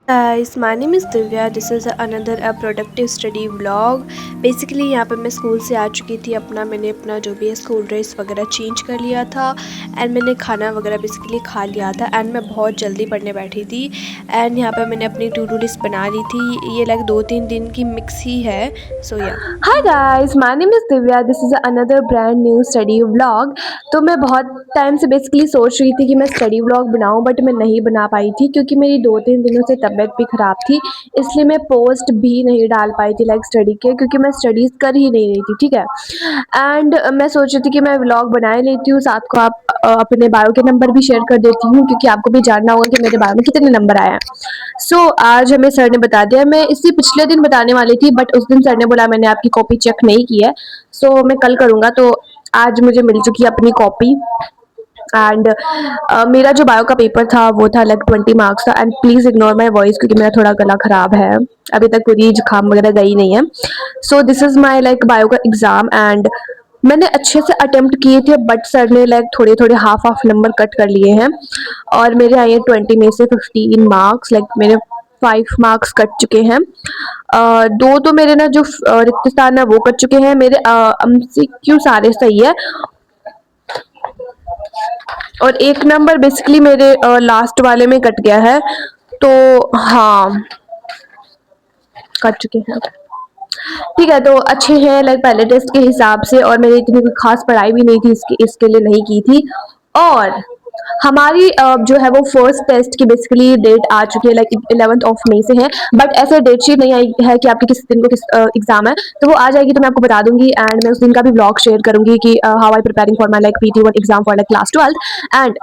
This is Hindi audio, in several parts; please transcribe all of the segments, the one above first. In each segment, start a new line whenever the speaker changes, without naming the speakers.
Guys, my name is Divya. This is another productive study vlog. Basically यहाँ पे मैं स्कूल से आ चुकी थी। मैंने अपना जो भी है स्कूल ड्रेस वगैरह चेंज कर लिया था एंड मैंने खाना वगैरह बेसिकली खा लिया था एंड मैं बहुत जल्दी पढ़ने बैठी थी। एंड यहाँ पे मैंने अपनी टू डू लिस्ट बना ली थी। ये लाइक 2-3 दिन की मिक्स ही है। सो या
hi guys, my name is Divya. This is another brand new study vlog. तो मैं बहुत टाइम से बेसिकली सोच रही थी कि मैं स्टडी व्लॉग बनाऊं, बट मैं नहीं बना पाई थी क्योंकि मेरी 2-3 दिनों से तबीयत भी ख़राब थी। इसलिए मैं पोस्ट भी नहीं डाल पाई थी लाइक स्टडी के, क्योंकि मैं स्टडीज़ कर ही नहीं रही थी, ठीक है। एंड मैं सोच रही थी कि मैं व्लॉग बना ही लेती हूँ, साथ को आप अपने बायो के नंबर भी शेयर कर देती हूँ, क्योंकि आपको भी जानना होगा कि मेरे बायो में कितने नंबर आए हैं। सो आज हमें सर ने बता दिया। मैं इसी पिछले दिन बताने वाली थी, बट उस दिन सर ने बोला मैंने आपकी कॉपी चेक नहीं की है, सो मैं कल करूँगा। तो आज मुझे मिल चुकी है अपनी कॉपी। एंड मेरा जो बायो का पेपर था वो था लाइक 20 मार्क्स था। And please ignore my voice क्योंकि मेरा थोड़ा गला ख़राब है, अभी तक पूरी जुकाम वगैरह गई नहीं है। So this is my like bio का एग्ज़ाम। एंड मैंने अच्छे से अटेम्प्ट किए थे, बट सर ने लाइक थोड़े थोड़े हाफ नंबर कट कर लिए हैं और मेरे आए हैं 20 में से 15 मार्क्स। लाइक मेरे 5 मार्क्स कट चुके हैं। दो तो मेरे ना जो रिक्त स्थान है वो कट चुके हैं। मेरे MCQ सारे सही है और एक नंबर बेसिकली मेरे लास्ट वाले में कट गया है। तो हाँ, कट चुके हैं, ठीक है। तो अच्छे हैं लाइक पहले टेस्ट के हिसाब से, और मेरी इतनी कोई खास पढ़ाई भी नहीं थी, इसके लिए नहीं की थी। और हमारी जो है वो फर्स्ट टेस्ट की बेसिकली डेट आ चुकी है, लाइक 11th ऑफ मई से है। बट ऐसे डेट शीट नहीं आई है कि आपकी किस दिन को किस एग्जाम है, तो वो आ जाएगी तो मैं आपको बता दूंगी। एंड मैं उस दिन का भी ब्लॉग शेयर करूंगी कि how I preparing for my like PT1 exam for like class 12th। And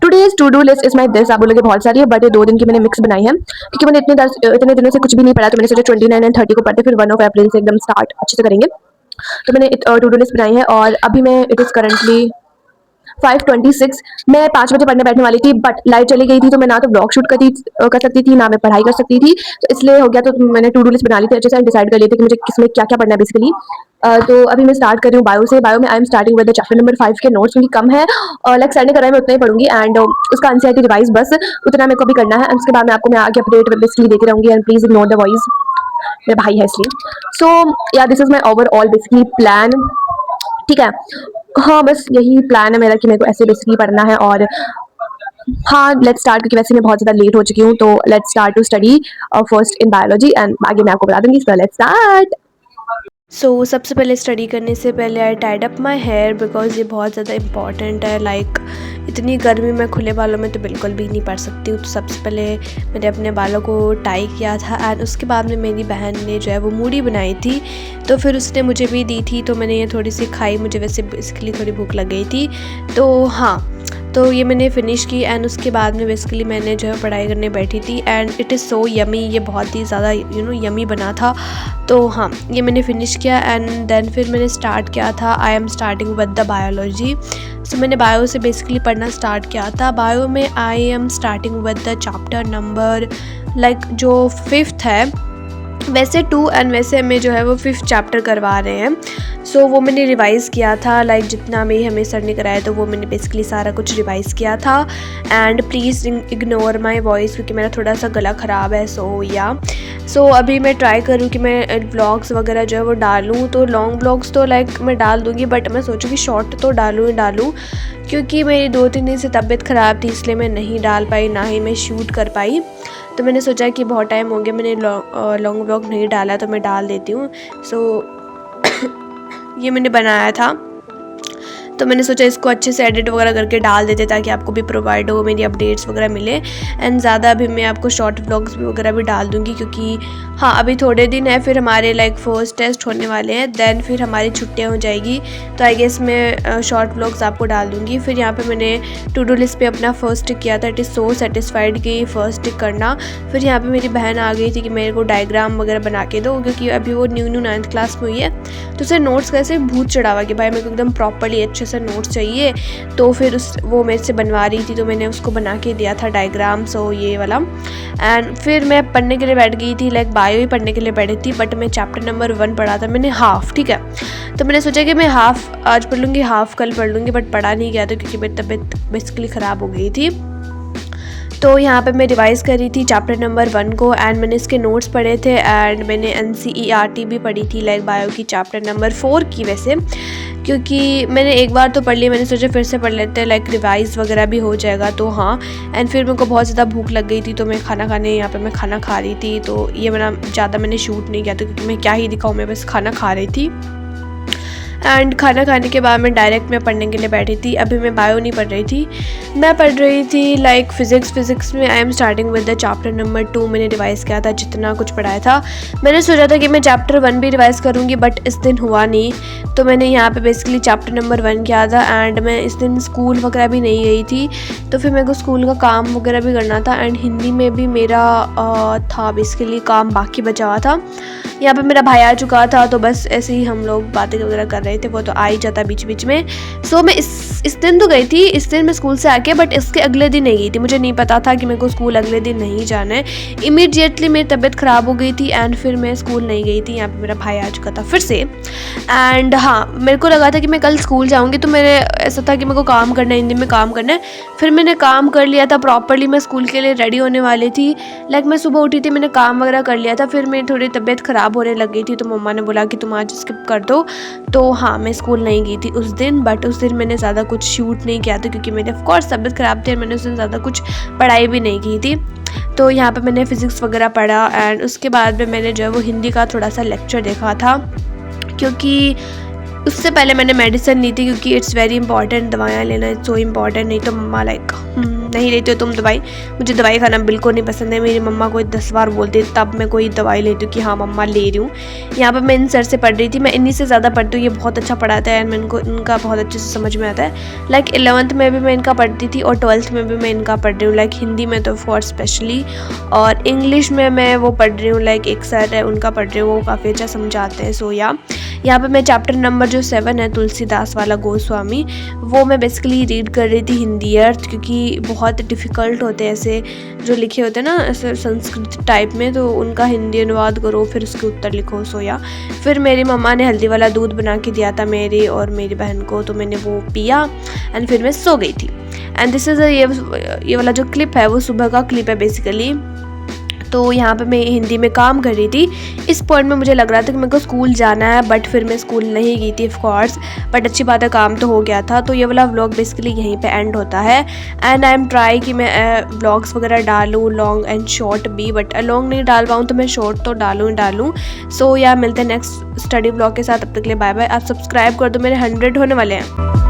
today's to do list is my this. आप बोलोगे बहुत सारी है, बट ये 2 दिन की मैंने मिक्स बनाई है क्योंकि मैंने इतने दिनों से कुछ भी नहीं पढ़ा। तो मैंने सोचा 29 एंड 30 को पढ़ते, फिर 1 अप्रैल से एकदम स्टार्ट अच्छे से करेंगे। तो मैंने टू डू लिस्ट बनाई है और अभी मैं इट इज़ करंटली 5:26। मैं 5 बजे पढ़ने बैठने वाली थी, बट लाइट चली गई थी, तो मैं ना तो ब्लॉग शूट कर सकती थी, ना मैं पढ़ाई कर सकती थी। तो इसलिए हो गया, तो मैंने टू डू लिस्ट बना ली थी अच्छे से, डिसाइड कर ली थी कि मुझे किसमें क्या क्या पढ़ना है बेसिकली। तो अभी मैं स्टार्ट कर रही हूँ बायो से। बायो में आई am starting with the chapter number 5 के नोट्स, क्योंकि कम है और लाइक सर ने कराया मैं उतना ही पढ़ूंगी। एंड उसका एनसीईआरटी रिवाइज बस उतना मेरे को भी करना है। उसके बाद मैं आपको आगे अपडेट बेसिकली देती रहूँगी। And please ignore the voice, मेरा भाई है इसलिए। सो या this is my overall basically plan, ठीक है। हाँ, बस यही प्लान है मेरा कि मेरे को ऐसे बेसिकली पढ़ना है। और हाँ, लेट्स स्टार्ट, क्योंकि वैसे मैं बहुत ज़्यादा लेट हो चुकी हूँ। तो let's start to study first in biology and आगे मैं आपको बता दूंगी। So let's start.
सो सबसे पहले स्टडी करने से पहले I tied up my hair because ये बहुत ज़्यादा इंपॉर्टेंट है। लाइक इतनी गर्मी में खुले बालों में तो बिल्कुल भी नहीं पढ़ सकती हूँ। तो सबसे पहले मैंने अपने बालों को टाई किया था एंड उसके बाद में मेरी बहन ने जो है वो मूढ़ी बनाई थी, तो फिर उसने मुझे भी दी थी। तो मैंने ये थोड़ी सी खाई, मुझे वैसे बेसिकली थोड़ी भूख लग गई थी। तो हाँ, तो ये मैंने फ़िनिश की एंड उसके बाद में बेसिकली मैंने जो है पढ़ाई करने बैठी थी। And it is so yummy, ये बहुत ही ज़्यादा यमी बना था। तो हाँ, ये मैंने फ़िनिश किया एंड देन फिर मैंने स्टार्ट किया था। I am starting with the biology. So मैंने बायो से बेसिकली पढ़ना स्टार्ट किया था। बायो में आई am starting with the chapter number like जो 5th है। वैसे 2 एंड वैसे हमें जो है वो 5th चैप्टर करवा रहे हैं। सो वो मैंने रिवाइज़ किया था, लाइक जितना भी हमें सर ने कराया तो वो मैंने बेसिकली सारा कुछ रिवाइज़ किया था। And please ignore my voice क्योंकि मेरा थोड़ा सा गला ख़राब है। सो अभी मैं ट्राई करूँ कि मैं व्लॉग्स वगैरह जो है वो डालूँ। तो लॉन्ग व्लॉग्स तो लाइक मैं डाल दूँगी, बट मैं सोचूँ कि शॉर्ट तो डालूँ क्योंकि मेरी 2-3 दिन से तबीयत ख़राब थी, इसलिए मैं नहीं डाल पाई, ना ही मैं शूट कर पाई। तो मैंने सोचा कि बहुत टाइम हो गया मैंने लॉन्ग व्लॉग नहीं डाला, तो मैं डाल देती हूँ। सो ये मैंने बनाया था, तो मैंने सोचा इसको अच्छे से एडिट वगैरह करके डाल देते ताकि आपको भी प्रोवाइड हो, मेरी अपडेट्स वगैरह मिले। एंड ज़्यादा अभी मैं आपको शॉर्ट व्लॉग्स वगैरह भी डाल दूँगी क्योंकि हाँ, अभी थोड़े दिन है, फिर हमारे लाइक फर्स्ट टेस्ट होने वाले हैं, देन फिर हमारी छुट्टियाँ हो जाएगी। तो आई गेस मैं शॉर्ट व्लॉग्स आपको डाल दूँगी। फिर यहाँ पे मैंने टू डू लिस्ट पे अपना फर्स्ट टिक किया था। इट इज़ सो सेटिस्फाइड कि फर्स्ट टिक करना। फिर यहाँ पे मेरी बहन आ गई थी कि मेरे को डायग्राम वगैरह बना के दो, क्योंकि अभी वो न्यू 9th क्लास में हुई है, तो उसे नोट्स कैसे भूत चढ़ावा कि भाई मेरे को एकदम प्रॉपरली अच्छे सा नोट्स चाहिए, तो फिर वो मेरे से बनवा रही थी, तो मैंने उसको बना के दिया था डायग्राम, सो ये वाला। एंड फिर मैं पढ़ने के लिए बैठ गई थी, लाइक बायो ही पढ़ने के लिए बैठी थी, बट मैं चैप्टर नंबर 1 पढ़ा था मैंने हाफ, ठीक है। तो मैंने सोचा कि मैं हाफ आज पढ़ लूँगी, हाफ कल पढ़ लूँगी, बट पढ़ा नहीं गया था क्योंकि मेरी तबीयत बेसिकली ख़राब हो गई थी। तो यहाँ पे मैं रिवाइज़ कर रही थी चैप्टर नंबर 1 को, एंड मैंने इसके नोट्स पढ़े थे, एंड मैंने NCERT भी पढ़ी थी, लाइक बायो की चैप्टर नंबर 4 की, वैसे क्योंकि मैंने एक बार तो पढ़ लिया, मैंने सोचा फिर से पढ़ लेते हैं, लाइक रिवाइज़ वगैरह भी हो जाएगा, तो हाँ। एंड फिर मेरे को बहुत ज़्यादा भूख लग गई थी, तो मैं खाना खाने यहाँ पे मैं खाना खा रही थी, तो ये ज़्यादा मैंने शूट नहीं किया था क्योंकि मैं क्या ही दिखाऊँ, मैं बस खाना खा रही थी। एंड खाना खाने के बाद मैं डायरेक्ट मैं पढ़ने के लिए बैठी थी। अभी मैं बायो नहीं पढ़ रही थी, मैं पढ़ रही थी लाइक फिज़िक्स में आई am starting with the chapter number 2। मैंने रिवाइज़ किया था जितना कुछ पढ़ाया था। मैंने सोचा था कि मैं चैप्टर 1 भी रिवाइज़ करूँगी, बट इस दिन हुआ नहीं, तो मैंने यहाँ पे बेसिकली चैप्टर नंबर 1 किया था। एंड मैं इस दिन स्कूल वगैरह भी नहीं गई थी, तो फिर मेरे को स्कूल का काम वगैरह भी करना था, एंड हिंदी में भी मेरा था बेसिकली काम बाकी बचा हुआ था। यहाँ पे मेरा भाई आ चुका था, तो बस ऐसे ही हम लोग बातें वगैरह कर रहे थे, वो तो आ ही जाता बीच बीच में। सो मैं इस दिन तो गई थी, इस दिन मैं स्कूल से आके, बट इसके अगले दिन नहीं गई थी। मुझे नहीं पता था कि मेरे को स्कूल अगले दिन नहीं जाना है। इमीडिएटली मेरी तबीयत ख़राब हो गई थी, एंड फिर मैं स्कूल नहीं गई थी। यहाँ पे मेरा भाई आ चुका था फिर से, एंड हाँ मेरे को लगा था कि मैं कल स्कूल जाऊँगी, तो मेरे ऐसा था कि मेरे को काम करना है, हिंदी में काम करना है। फिर मैंने काम कर लिया था प्रॉपरली, मैं स्कूल के लिए रेडी होने वाली थी, लाइक मैं सुबह उठी थी, मैंने काम वगैरह कर लिया था। फिर मेरी थोड़ी तबीयत ख़राब होने लग गई थी, तो मम्मा ने बोला कि तुम आज स्किप कर दो। तो हाँ मैं स्कूल नहीं गई थी उस दिन, बट उस दिन मैंने ज़्यादा कुछ शूट नहीं किया था क्योंकि मेरी ऑफकोर्स तबीयत ख़राब थी, और मैंने उस दिन ज़्यादा कुछ पढ़ाई भी नहीं की थी। तो यहाँ पे मैंने फ़िज़िक्स वगैरह पढ़ा, एंड उसके बाद में मैंने जो है वो हिंदी का थोड़ा सा लेक्चर देखा था, क्योंकि उससे पहले मैंने मेडिसिन ली थी, क्योंकि इट्स वेरी इंपॉर्टेंट, दवाइयाँ लेना इट्स सो इम्पॉर्टेंट। नहीं तो मम्मा लाइक नहीं लेती हो तुम दवाई। मुझे दवाई खाना बिल्कुल नहीं पसंद है, मेरी मम्मा को 10 बार बोलती है तब मैं कोई दवाई लेती हूँ कि हाँ मम्मा ले रही हूँ। यहाँ पर मैं इन सर से पढ़ रही थी, मैं इन्हीं से ज़्यादा पढ़ती हूँ, ये बहुत अच्छा पढ़ाता है, एंड मैं इनका बहुत अच्छे से समझ में आता है। लाइक 11th में भी मैं इनका पढ़ती थी, और 12th में भी मैं इनका पढ़ रही हूँ, लाइक हिंदी में तो फॉर स्पेशली, और इंग्लिश में मैं वो पढ़ रही हूँ, लाइक एक सर है उनका पढ़ रही हूँ, वो काफ़ी अच्छा समझाते हैं। सो यहाँ पे मैं चैप्टर नंबर जो 7 है तुलसीदास वाला गोस्वामी, वो मैं बेसिकली रीड कर रही थी हिंदी अर्थ, क्योंकि बहुत डिफ़िकल्ट होते हैं ऐसे जो लिखे होते हैं ना ऐसे संस्कृत टाइप में, तो उनका हिंदी अनुवाद करो फिर उसके उत्तर लिखो। फिर मेरी मम्मा ने हल्दी वाला दूध बना के दिया था मेरी और मेरी बहन को, तो मैंने वो पिया, एंड फिर मैं सो गई थी। एंड दिस इज़ ये वाला जो क्लिप है वो सुबह का क्लिप है बेसिकली। तो यहाँ पे मैं हिंदी में काम कर रही थी। इस पॉइंट में मुझे लग रहा था कि मेरे को स्कूल जाना है, बट फिर मैं स्कूल नहीं गई थी ऑफ कोर्स, बट अच्छी बात है काम तो हो गया था। तो ये वाला व्लॉग बेसिकली यहीं पे एंड होता है, एंड आई एम ट्राई कि मैं व्लॉग्स वगैरह डालूँ लॉन्ग एंड शॉर्ट भी, बट लॉन्ग नहीं डाल पाऊँ तो मैं शॉर्ट तो डालूँ। सो मिलते हैं नेक्स्ट स्टडी व्लॉग के साथ, तब तक के लिए बाय बाय। आप सब्सक्राइब कर दो, मेरे 100 होने वाले हैं।